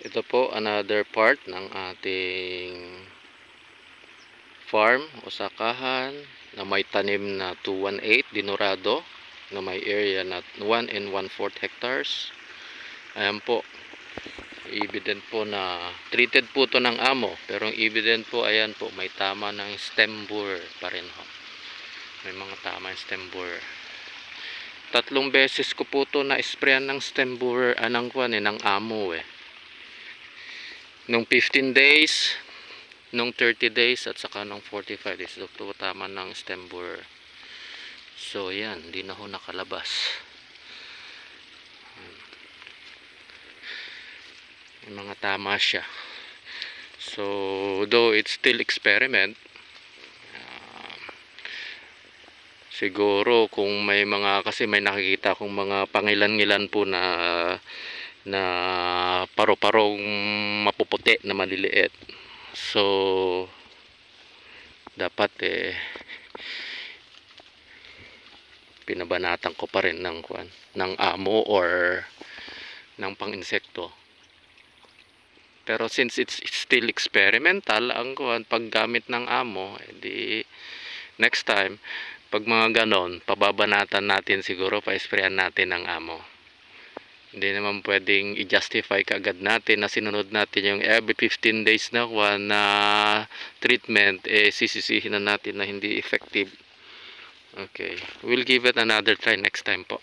Ito po another part ng ating farm o sakahan na may tanim na 218 dinurado na may area na 1 and 1/4 hectares. Ayan po, evident po na treated po to ng amo, pero ang evident po, ayan po, may tama ng stem borer pa rin ho. May mga tama ng stem borer. 3 beses ko po to na sprayan ng stem borer ng amo nung 15 days, nung 30 days at saka nung 45 days. Ito tama ng stem borer. So yan, hindi na ho nakalabas. May mga tama siya. So though it's still experiment, siguro kung may mga, kasi may nakikita akong mga pangilan-ngilan po na paro-parong mapuputi na maliliit. So dapat pinabanatan ko pa rin ng amo or ng pang-insekto. Pero since it's still experimental ang paggamit ng amo, edi next time pag mga ganon, pababanatan natin siguro, pa-sprayan natin ng amo. Hindi naman pwedeng i-justify kaagad natin na sinunod natin yung every 15 days na treatment, sisisihin na natin na hindi effective. Okay, we'll give it another try next time po.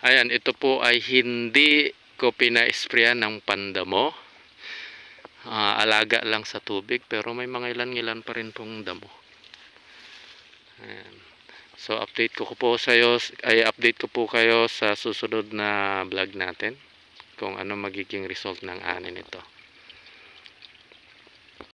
Ayan, ito po ay hindi ko pina-sprayan ng pandamo. Alaga lang sa tubig, pero may mga ilan-ilan pa rin pong damo. Ayan. So update ko po kayo sa susunod na vlog natin kung ano magiging result ng ani nito.